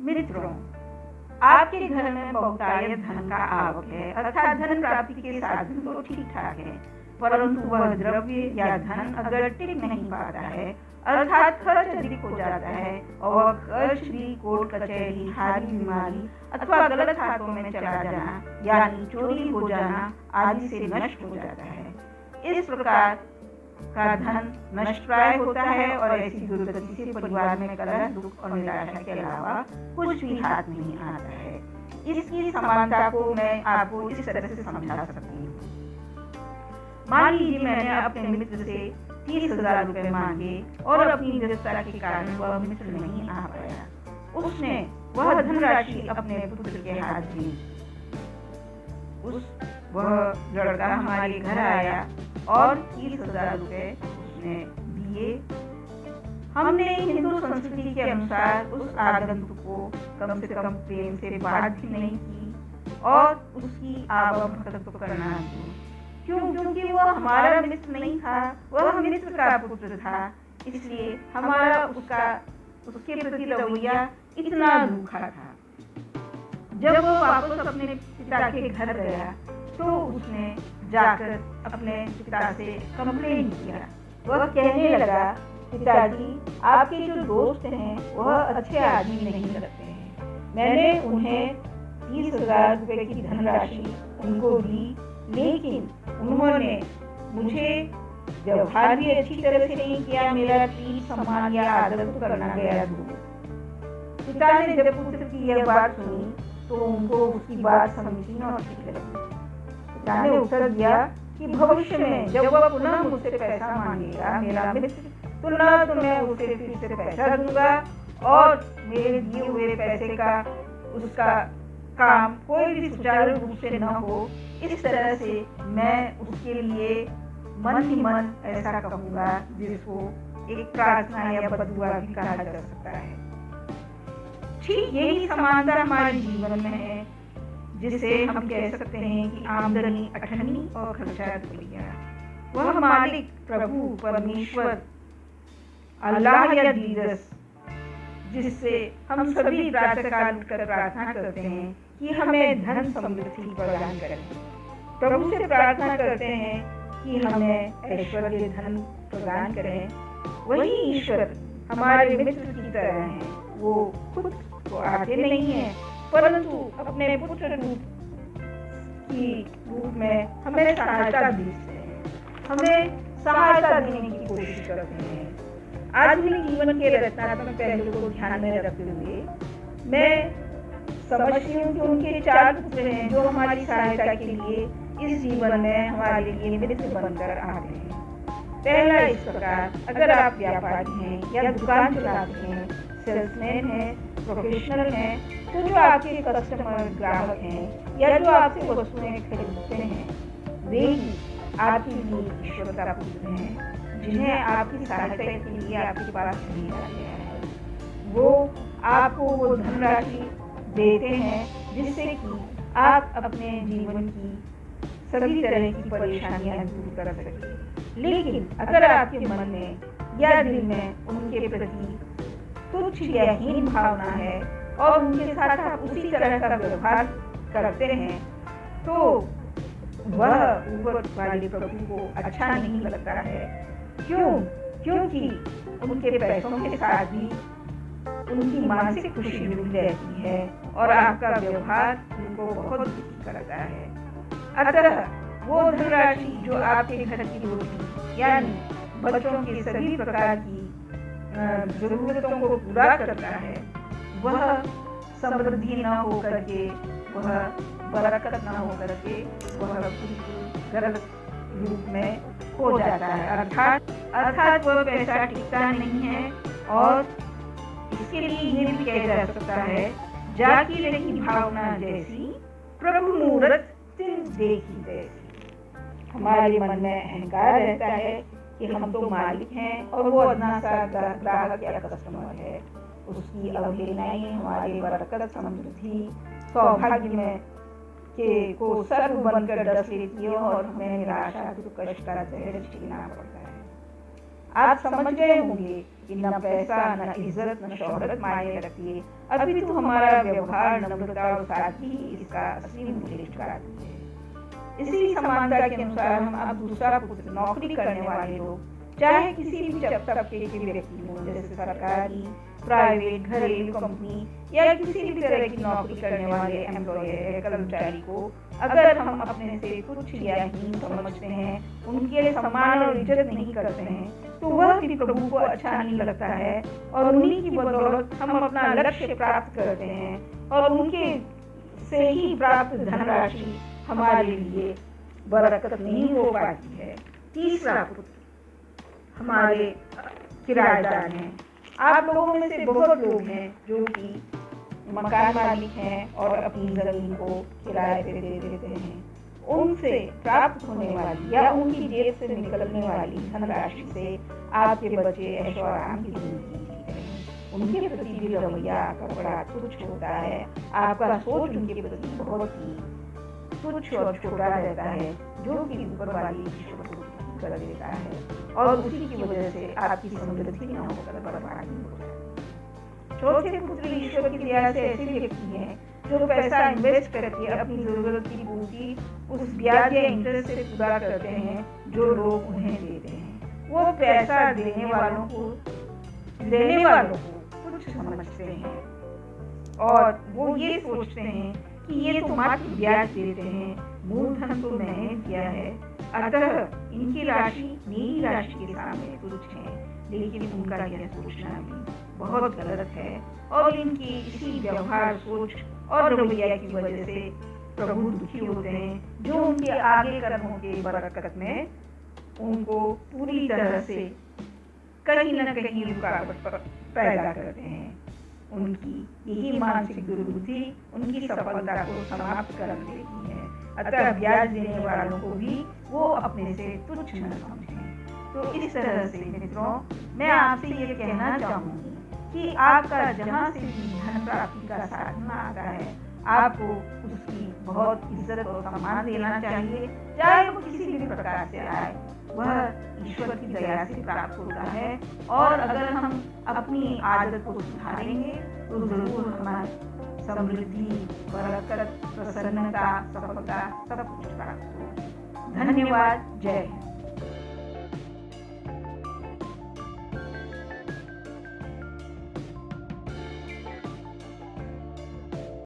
मित्रों, आपके घर में बहुतायत धन का आवक है, अर्थात धन प्राप्ति के साधन तो ठीक ठाक है, परंतु वह द्रव्य या धन अगर टिक नहीं पाता है, अर्थात खर्च अधिक हो जाता है और वह खर्च भी कोर्ट कचहरी, हारी बीमारी अथवा गलत हाथों में चला जाना यानी चोरी हो जाना आदि से नष्ट हो जाता है। इस प्रकार का धन नष्ट प्राय होता है और ऐसी दुर्गति से परिवार में कलह, दुख और निराशा के अलावा कुछ भी हाथ नहीं आता है। इसकी समानता को मैं आपको इस तरह से समझा सकती हूँ। मान लीजिए मैंने अपने मित्र से 30,000 रुपए मांगे और अपनी व्यस्तता के कारण वह मित्र नहीं आ पाया। उसने वह धनराशि अपने पुत्र के हाथ दी। वह लड़का हमारे घर आया और 30,000 रुपए उसने दिए। हमने हिंदू संस्कृति के अनुसार उस आगंतुक को कम से कम प्रेम से बात भी नहीं की और उसकी आवभगत करना दी। क्योंकि वह हमारा मित्र नहीं था, वह मित्र का पुत्र था, इसलिए हमारा उसके प्रति रवैया इतना रूखा था। जब वो वापस अपने पिता के घर गया तो उसने जाकर अपने पिता से कंप्लेन किया। वह कहने लगा, पिताजी, आपके जो दोस्त हैं वह अच्छे आदमी नहीं लगते हैं। मैंने उन्हें 30,000 रुपए की धनराशि उनको दी, लेकिन उन्होंने मुझे व्यवहार भी अच्छी तरह से नहीं किया, मेरा प्रीत, सम्मान या आदर तो करना गया दूर। पिता ने जब पुत्र की यह बात सुनी तो उनको उसकी बात समझी और ठीक लगी। पिता ने उत्तर दिया कि भविष्य में जब वह पुनः मुझसे पैसा मांगेगा, मेरा मित्र, तो न तो मैं उसे फिर से पैसा दूंगा और मेरे दिए हुए पैसे का उसका काम कोई भी सुचारू रूप से न हो, इस तरह से मैं उसके लिए मन ही मन ऐसा कहूँगा जिसको एक प्रार्थना या बददुआ भी कहा जा सकता है। ठीक यही समानता हमारे जीवन में है, जिसे हम कह सकते हैं कि आमदनी अठन्नी और खर्चा रुपया। वह मालिक, प्रभु, परमेश्वर, अल्लाह या जीसस, जिससे हम सभी प्रातःकाल उठकर प्रार्थना करते हैं कि हमें धन समृद्धि प्रदान करें। प्रभु से प्रार्थना करते हैं कि हमें ऐश्वर्य धन प्रदान करें। वही ईश्वर हमारे मित्र की तरह है। वो खुद तो आते नहीं है, परंतु अपने पुत्र रूप में हमें सहायता देते हैं, हमें सहायता देने की कोशिश करते हैं। आधुनिक जीवन के रचनात्मक पहलू को ध्यान में रखते हुए मैं समझती हूँ कि उनके 4 पुत्र हैं जो हमारी सहायता के लिए इस जीवन में हमारे लिए मित्र बनकर आते हैं। पहला इस प्रकार, अगर आप व्यापारी हैं या दुकान चलाते हैं, सेल्समैन हैं, प्रोफेशनल हैं, तो जो आपके कस्टमर, ग्राहक हैं या जो आपसे वस्तुएं खरीदते हैं, वे ही आपके लिए ईश्वर का पुत्र हैं, जिन्हें आपकी सहायता के लिए आपके पास भेजा गया है। वो आपको वो धनराशि देते हैं जिससे कि आप अपने जीवन की सभी तरह की परेशानियां दूर कर सकें। लेकिन अगर आपके मन में या दिल में उनके प्रति तुच्छ या हीन भावना है और उनके साथ आप उसी तरह का व्यवहार करते हैं, तो वह ऊपर वाले प्रभु को अच्छा नहीं लगता है। क्योंकि उनके पैसों के साथ भी उनकी मानसिक खुशी जुड़ी रहती है और आपका व्यवहार उनको बहुत दुखी करता है। अतः वो धनराशि जो आपके घर की रोटी यानी बच्चों के सभी प्रकार की जरूरतों को पूरा करता है, वह समृद्धि न होकर के, वह बरकत न होकर के, वह गलत रूप में हो जाता है। अर्थात वह पैसा टिकता नहीं है और इसके लिए ये भी कहा जा सकता है, जाकी रही भावना जैसी, प्रभु मूरत तिल देखी जैसी। हमारे मन में अहंकार रहता है कि हम तो मालिक हैं और वो अदना सा ग्राहक या कस्टमर है। उसकी अवहेलनाएं हमारे बरकत, समृद्धि, सौभाग्य में को सर्व बनकर डस लेती है और हमें निराशा, दुख, कष्ट का जहर झेलना पड़ता है। आप समझ गए होंगे कि न पैसा, न इज्जत, न शोहरत मायने रखती है, अभी तो हमारा व्यवहार, नम्रता और सादगी इसका असली मूल्य चुकाती है। इसी समानता के अनुसार हम अब दूसरा पुत्र, नौकरी करने वाले लोग, चाहे किसी भी तबके के व्यक्ति हों, जैसे सरकारी, प्राइवेट, घरेलू कंपनी या किसी भी तरह की नौकरी करने वाले एम्प्लॉयर या कर्मचारी को अगर हम अपने से कुछ या हीन समझते हैं, उनके सम्मान और इज्जत नहीं करते हैं, तो वह भी प्रभु को अच्छा नहीं लगता है और उन्हीं की बदौलत हम अपना लक्ष्य प्राप्त करते हैं और उनके से ही प्राप्त धनराशि हमारे लिए बरकत नहीं हो पाती है। तीसरा पुत्र हमारे किराएदार हैं। आप लोगों में से बहुत लोग हैं जो कि मकान मालिक हैं और अपनी जमीन को किराए पे दे देते हैं। उनसे प्राप्त होने वाली या उनकी जेब से निकलने वाली धनराशि से आपके बच्चे ऐशो आराम की जिंदगी जीते हैं। उनके प्रति भी रवैया आपका बड़ा तुच्छ होता है। आपका सोच उनके प्रति बहुत ही तुच्छ और छोटा रहता है, जो कि ऊपर वाली ईश्वर को कर देता है और उसी की वजह से आपकी समृद्धि न होकर बर्बादी हो जाती है। चौथे पुत्र ईश्वर की दया से ऐसे व्यक्ति हैं जो पैसा इन्वेस्ट करके अपनी जरूरत की पूर्ति उस ब्याज या इंटरेस्ट से पूरा करते हैं जो लोग उन्हें देते हैं। वो पैसा देने वालों को कुछ समझते हैं और वो ये सोचते हैं कि ये तो मात्र ब्याज देते हैं, मूलधन तो मैंने दिया है, अतः इनकी राशि मेरी राशि के सामने तुच्छ है। लेकिन उनका यह सोचना भी बहुत गलत है और इनकी इसी व्यवहार, सोच और रवैया की वजह से प्रभु दुखी होते हैं, जो उनके आगे कर्मों के बरकत में उनको पूरी तरह से कहीं न कहीं रुकावट पैदा करते हैं। उनकी यही मानसिक दुर्बुद्धि उनकी सफलता को समाप्त कर देती है। अतः ब्याज देने वालों को भी वो अपने से तुच्छ न समझें। तो इस तरह से मित्रों, मैं आपसे ये कहना चाहूँगी कि आपका जहाँ से भी धन प्राप्ति का साधन आता है, आपको उसकी बहुत इज्जत और सम्मान देना चाहिए, चाहे वो किसी भी प्रकार से आए। वह ईश्वर की दया से प्राप्त होता है और अगर हम अपनी आदत को सुधारेंगे तो जरूर हमारी समृद्धि, बरकत, प्रसन्नता, सफलता सब कुछ प्राप्त होगी। धन्यवाद। जय हिंद।